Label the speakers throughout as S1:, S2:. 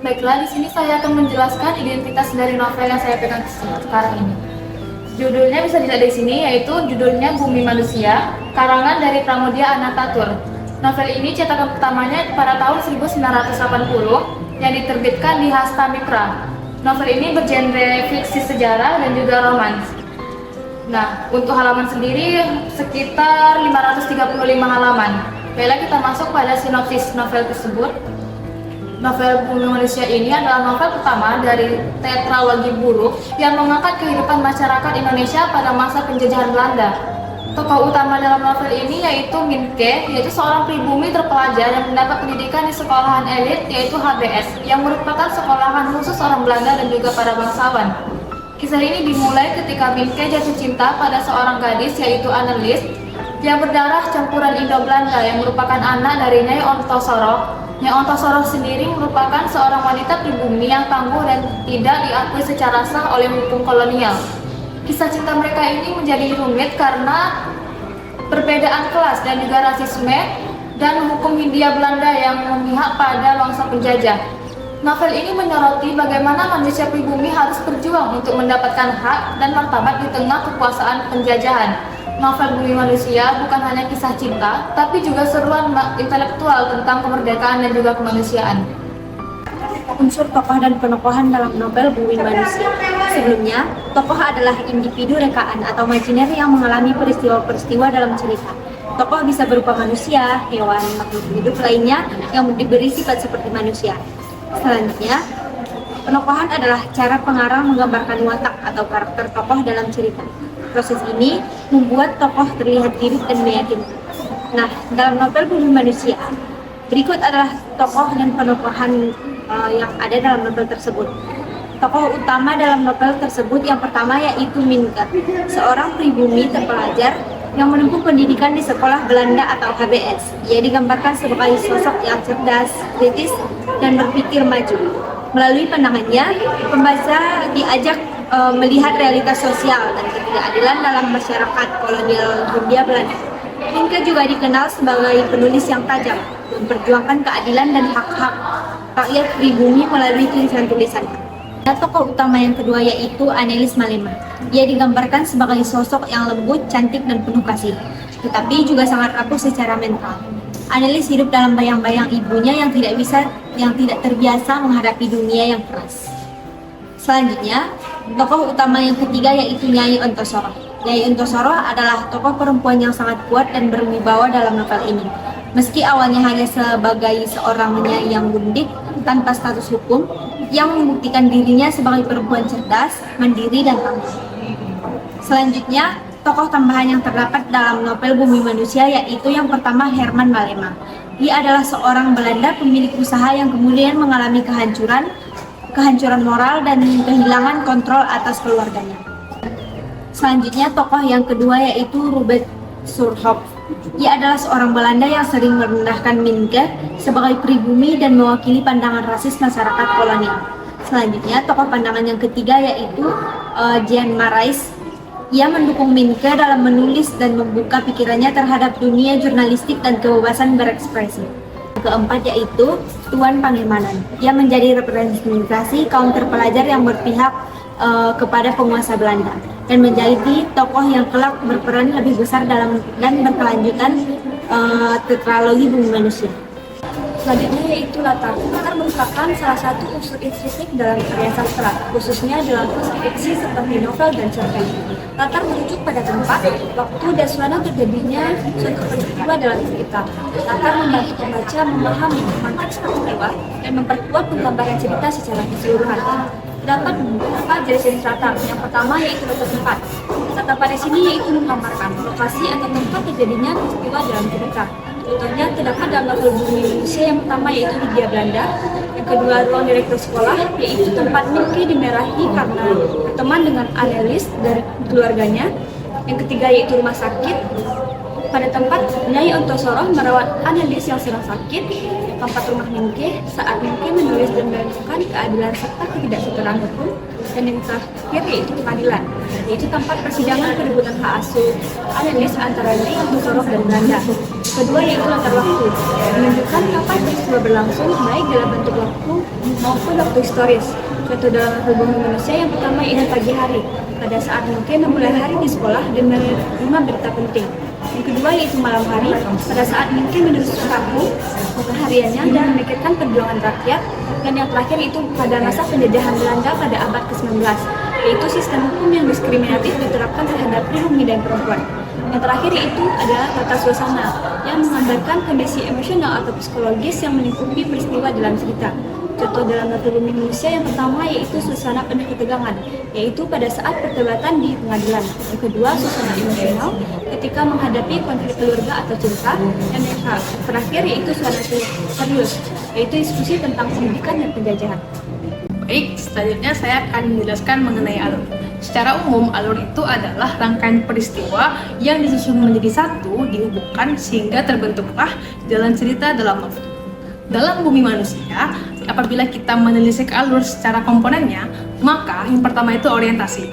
S1: Baiklah, di sini saya akan menjelaskan identitas dari novel yang saya pegang sekarang ini. Judulnya bisa dilihat di sini, yaitu judulnya Bumi Manusia, karangan dari Pramoedya Anantatur. Novel ini cetakan pertamanya pada tahun 1980 yang diterbitkan di Hasta Mitra. Novel ini bergenre fiksi sejarah dan juga romans. Nah, untuk halaman sendiri sekitar 535 halaman. Baiklah, kita masuk pada sinopsis novel tersebut. Novel Bumi Manusia ini adalah novel pertama dari tetralogi buruk yang mengangkat kehidupan masyarakat Indonesia pada masa penjajahan Belanda. Tokoh utama dalam novel ini yaitu Minke, yaitu seorang pribumi terpelajar yang mendapat pendidikan di sekolahan elit yaitu HBS, yang merupakan sekolahan khusus orang Belanda dan juga para bangsawan. Kisah ini dimulai ketika Minke jatuh cinta pada seorang gadis yaitu Annelies yang berdarah campuran Indo-Belanda yang merupakan anak dari Nyai Ontosoro. Nyai Ontosoro sendiri merupakan seorang wanita pribumi yang tangguh dan tidak diakui secara sah oleh hukum kolonial. Kisah cinta mereka ini menjadi rumit karena perbedaan kelas dan juga rasisme dan hukum Hindia Belanda yang memihak pada bangsa penjajah. Novel ini menyoroti bagaimana manusia pribumi harus berjuang untuk mendapatkan hak dan martabat di tengah kekuasaan penjajahan. Novel Bumi Manusia bukan hanya kisah cinta, tapi juga seruan intelektual tentang kemerdekaan dan juga kemanusiaan.
S2: Unsur tokoh dan penokohan dalam novel Bumi Manusia. Sebelumnya, tokoh adalah individu rekaan atau imajiner yang mengalami peristiwa-peristiwa dalam cerita. Tokoh bisa berupa manusia, hewan, makhluk hidup lainnya yang diberi sifat seperti manusia. Selanjutnya, penokohan adalah cara pengarang menggambarkan watak atau karakter tokoh dalam cerita. Proses ini membuat tokoh terlihat hidup dan meyakinkan. Nah, dalam novel Bumi Manusia, berikut adalah tokoh dan penokohan yang ada dalam novel tersebut. Tokoh utama dalam novel tersebut yang pertama yaitu Minke, seorang pribumi terpelajar yang menempuh pendidikan di sekolah Belanda atau HBS. Ia digambarkan sebagai sosok yang cerdas, kritis, dan berpikir maju. Melalui pandangannya, pembaca diajak melihat realitas sosial dan ketidakadilan dalam masyarakat kolonial Hindia Belanda. Minke juga dikenal sebagai penulis yang tajam, memperjuangkan keadilan dan hak-hak rakyat pribumi melalui tulisan-tulisannya. Tokoh utama yang kedua yaitu Annelies Malema. Ia digambarkan sebagai sosok yang lembut, cantik, dan penuh kasih, tetapi juga sangat rapuh secara mental. Annelies hidup dalam bayang-bayang ibunya yang tidak terbiasa menghadapi dunia yang keras. Selanjutnya, tokoh utama yang ketiga yaitu Nyai Ontosoro. Nyai Ontosoro adalah tokoh perempuan yang sangat kuat dan berwibawa dalam novel ini. Meski awalnya hanya sebagai seorang nyai yang gundik tanpa status hukum, yang membuktikan dirinya sebagai perempuan cerdas, mandiri, dan tangguh. Selanjutnya, tokoh tambahan yang terdapat dalam novel Bumi Manusia yaitu yang pertama Herman Malema. Dia adalah seorang Belanda pemilik usaha yang kemudian mengalami kehancuran moral dan kehilangan kontrol atas keluarganya. Selanjutnya, tokoh yang kedua yaitu Robert Surhoff. Ia adalah seorang Belanda yang sering merendahkan Minke sebagai pribumi dan mewakili pandangan rasis masyarakat kolonial. Selanjutnya, tokoh pandangan yang ketiga yaitu Jean Marais. Ia mendukung Minke dalam menulis dan membuka pikirannya terhadap dunia jurnalistik dan kebebasan berekspresi. Keempat yaitu Tuan Pangemanan. Ia menjadi representasi kaum terpelajar yang berpihak kepada penguasa Belanda dan menjadi tokoh yang kelak berperan lebih besar dalam dan berkelanjutan tetralogi Bumi Manusia. Selanjutnya yaitu latar. Latar merupakan salah satu unsur intrinsik dalam karya sastra, khususnya dalam fiksi seperti novel dan cerpen. Latar merujuk pada tempat, waktu, dan suasana terjadinya suatu peristiwa dalam cerita. Latar membantu pembaca memahami konteks peristiwa dan memperkuat penggambaran cerita secara keseluruhan. Terdapat beberapa jenis latar. Yang pertama yaitu latar tempat. Latar tempat di sini yaitu menggambarkan lokasi atau tempat terjadinya peristiwa dalam cerita. Contohnya terdapat dalam novel Bumi Manusia yang pertama yaitu di Hindia Belanda. Yang kedua ruang direktur sekolah yaitu tempat Minke dimerahi karena berteman dengan Annelies dari keluarganya. Yang ketiga yaitu rumah sakit. Pada tempat Nyai Ontosoroh merawat Annelies yang sedang sakit. Yang keempat rumah Minke saat Minke menulis dan menemukan keadilan serta ketidaksetaraan hukum. Dan yang terakhir yaitu pengadilan, yaitu tempat persidangan perebutan hak asuh Annelies antara Nyai Ontosoroh dan Belanda. Kedua yaitu latar waktu, menunjukkan kapan peristiwa berlangsung baik dalam bentuk waktu maupun waktu historis. Contoh dalam novel Bumi Manusia yang pertama yaitu pagi hari, pada saat Minke memulai hari di sekolah dan menerima berita penting. Yang kedua yaitu malam hari, pada saat Minke menulis buku hariannya dan memikirkan perjuangan rakyat. Dan yang terakhir itu pada masa penjajahan Belanda pada abad ke-19, yaitu sistem hukum yang diskriminatif diterapkan terhadap pribumi dan perempuan. Yang terakhir itu adalah tata suasana yang menggambarkan kondisi emosional atau psikologis yang melingkupi peristiwa dalam cerita. Contoh dalam novel Bumi Manusia yang pertama yaitu suasana penuh ketegangan, yaitu pada saat perdebatan di pengadilan. Yang kedua, suasana emosional ketika menghadapi konflik keluarga atau cinta. Dan yang terakhir yaitu suasana serius, yaitu diskusi tentang pendidikan dan penjajahan.
S3: Baik, selanjutnya saya akan menjelaskan mengenai alur. Secara umum, alur itu adalah rangkaian peristiwa yang disusun menjadi satu, dihubungkan sehingga terbentuklah jalan cerita dalam novel. Dalam Bumi Manusia, apabila kita menelisik alur secara komponennya, maka yang pertama itu orientasi.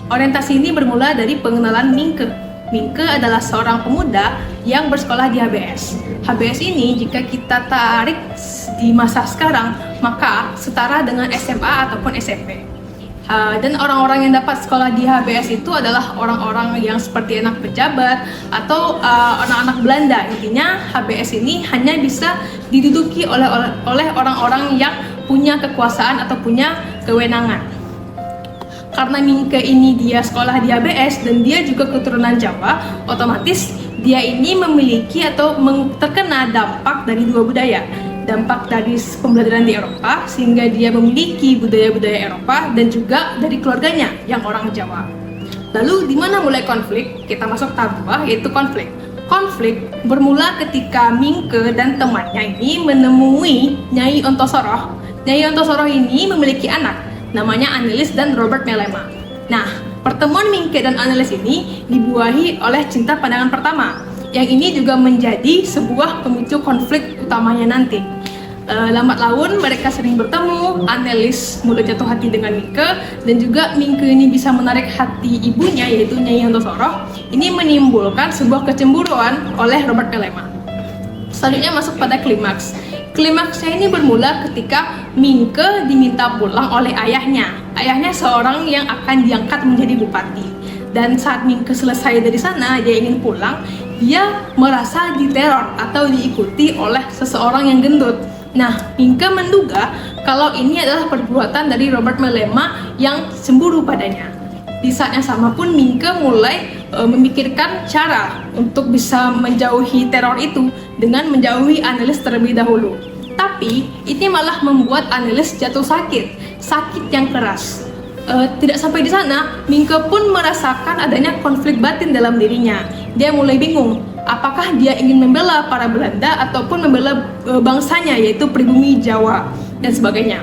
S3: Orientasi ini bermula dari pengenalan Minke. Minke adalah seorang pemuda yang bersekolah di HBS. HBS ini jika kita tarik di masa sekarang, maka setara dengan SMA ataupun SMP. Dan orang-orang yang dapat sekolah di HBS itu adalah orang-orang yang seperti anak pejabat atau anak-anak Belanda. Intinya HBS ini hanya bisa diduduki oleh orang-orang yang punya kekuasaan atau punya kewenangan. Karena Minke ini dia sekolah di HBS dan dia juga keturunan Jawa, otomatis dia ini memiliki atau terkena dampak dari dua budaya. Dampak dari pembelajaran di Eropa sehingga dia memiliki budaya-budaya Eropa dan juga dari keluarganya yang orang Jawa. Lalu di mana mulai konflik? Kita masuk tahap 2 yaitu konflik. Konflik bermula ketika Minke dan temannya ini menemui Nyai Ontosoroh. Nyai Ontosoroh ini memiliki anak namanya Annelies dan Robert Melema. Nah, pertemuan Minke dan Annelies ini dibuahi oleh cinta pandangan pertama. Yang ini juga menjadi sebuah pemicu konflik utamanya nanti. Lambat laun mereka sering bertemu, Annelies mulai jatuh hati dengan Minke, dan juga Minke ini bisa menarik hati ibunya yaitu Nyai Ontosoroh. Ini menimbulkan sebuah kecemburuan oleh Robert Melema. Selanjutnya masuk pada klimaks. Klimaksnya ini bermula ketika Minke diminta pulang oleh ayahnya. Ayahnya seorang yang akan diangkat menjadi bupati. Dan saat Minke selesai dari sana, dia ingin pulang, dia merasa diteror atau diikuti oleh seseorang yang gendut. Nah, Minke menduga kalau ini adalah perbuatan dari Robert Melema yang cemburu padanya. Di saat yang sama pun Minke mulai memikirkan cara untuk bisa menjauhi teror itu dengan menjauhi Annelies terlebih dahulu. Tapi ini malah membuat Annelies jatuh sakit yang keras. Tidak sampai di sana, Minke pun merasakan adanya konflik batin dalam dirinya. Dia mulai bingung, apakah dia ingin membela para Belanda ataupun membela bangsanya yaitu pribumi Jawa dan sebagainya.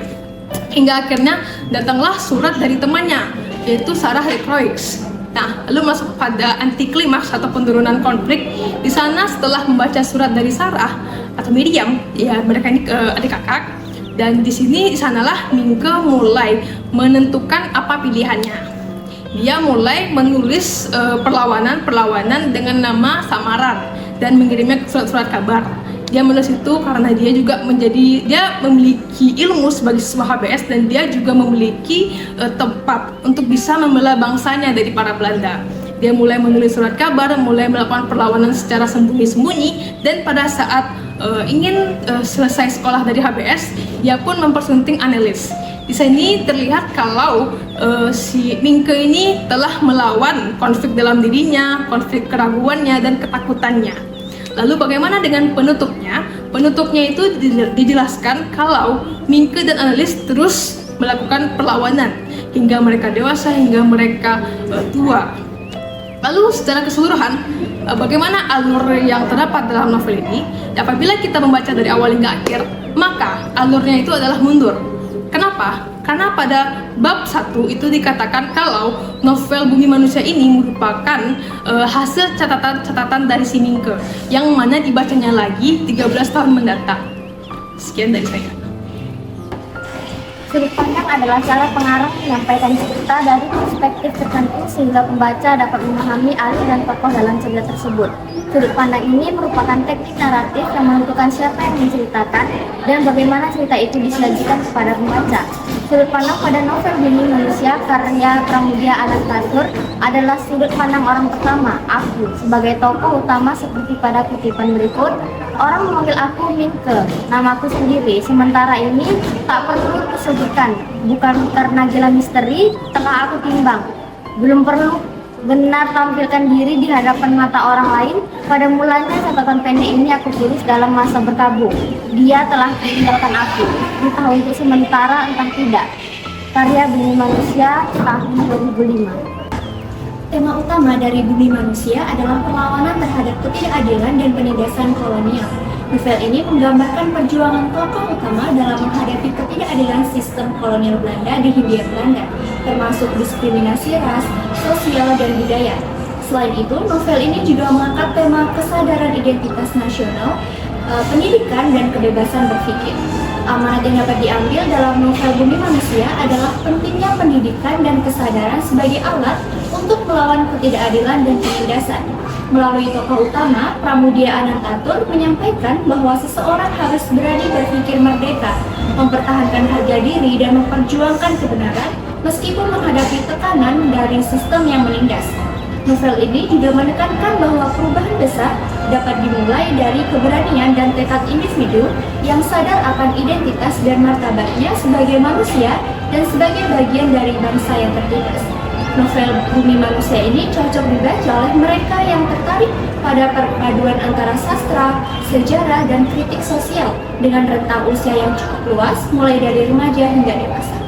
S3: Hingga akhirnya datanglah surat dari temannya yaitu Sarah Lecroix. Nah, lalu masuk pada anti klimaks atau penurunan konflik. Di sana setelah membaca surat dari Sarah atau Miriam, ya mereka ini adik kakak. Dan di sanalah Minke mulai menentukan apa pilihannya. Dia mulai menulis perlawanan dengan nama samaran dan mengirimnya surat-surat kabar. Dia menulis itu karena dia juga memiliki ilmu sebagai sebuah HBS dan dia juga memiliki tempat untuk bisa membela bangsanya dari para Belanda. Dia mulai menulis surat kabar, mulai melakukan perlawanan secara sembunyi-sembunyi, dan pada saat ingin selesai sekolah dari HBS, ia pun mempersunting Annelies. Di sini terlihat kalau si Mingke ini telah melawan konflik dalam dirinya, konflik keraguannya dan ketakutannya. Lalu bagaimana dengan penutupnya? Penutupnya itu dijelaskan kalau Mingke dan Annelies terus melakukan perlawanan hingga mereka dewasa, hingga mereka tua. Lalu secara keseluruhan, bagaimana alur yang terdapat dalam novel ini? Apabila kita membaca dari awal hingga akhir, maka alurnya itu adalah mundur. Kenapa? Karena pada bab 1 itu dikatakan kalau novel Bumi Manusia ini merupakan hasil catatan dari si Mingke yang mana dibacanya lagi 13 tahun mendatang. Sekian dari saya.
S2: Sudut pandang adalah cara pengarang menyampaikan cerita dari perspektif tertentu sehingga pembaca dapat memahami alur dan tokoh dalam cerita tersebut. Sudut pandang ini merupakan teknik naratif yang menentukan siapa yang menceritakan dan bagaimana cerita itu disajikan kepada pembaca. Sudut pandang pada novel Bumi Manusia karya Pramudia Anantatur adalah sudut pandang orang pertama, aku, sebagai tokoh utama seperti pada kutipan berikut. Orang memanggil aku Mingke, namaku sendiri. Sementara ini tak perlu disebutkan, bukan karena gila misteri telah aku timbang. Belum perlu benar tampilkan diri di hadapan mata orang lain. Pada mulanya catatan pendek ini aku tulis dalam masa berkabung. Dia telah meninggalkan aku, entah untuk sementara entah tidak. Karya Bumi Manusia tahun 2005. Tema utama dari Bumi Manusia adalah perlawanan terhadap ketidakadilan dan penindasan kolonial. Novel ini menggambarkan perjuangan tokoh utama dalam menghadapi ketidakadilan sistem kolonial Belanda di Hindia Belanda, termasuk diskriminasi ras, sosial, dan budaya. Selain itu, novel ini juga mengangkat tema kesadaran identitas nasional, pendidikan, dan kebebasan berpikir. Amanat yang dapat diambil dalam novel Bumi Manusia adalah pentingnya pendidikan dan kesadaran sebagai alat untuk melawan ketidakadilan dan penindasan. Melalui tokoh utama, Pramudia Anantatur menyampaikan bahwa seseorang harus berani berpikir merdeka, mempertahankan harga diri, dan memperjuangkan kebenaran meskipun menghadapi tekanan dari sistem yang menindas. Novel ini juga menekankan bahwa perubahan besar dapat dimulai dari keberanian dan tekad individu yang sadar akan identitas dan martabatnya sebagai manusia dan sebagai bagian dari bangsa yang tertindas. Novel Bumi Manusia ini cocok dibaca oleh mereka yang tertarik pada perpaduan antara sastra, sejarah, dan kritik sosial dengan rentang usia yang cukup luas, mulai dari remaja hingga dewasa.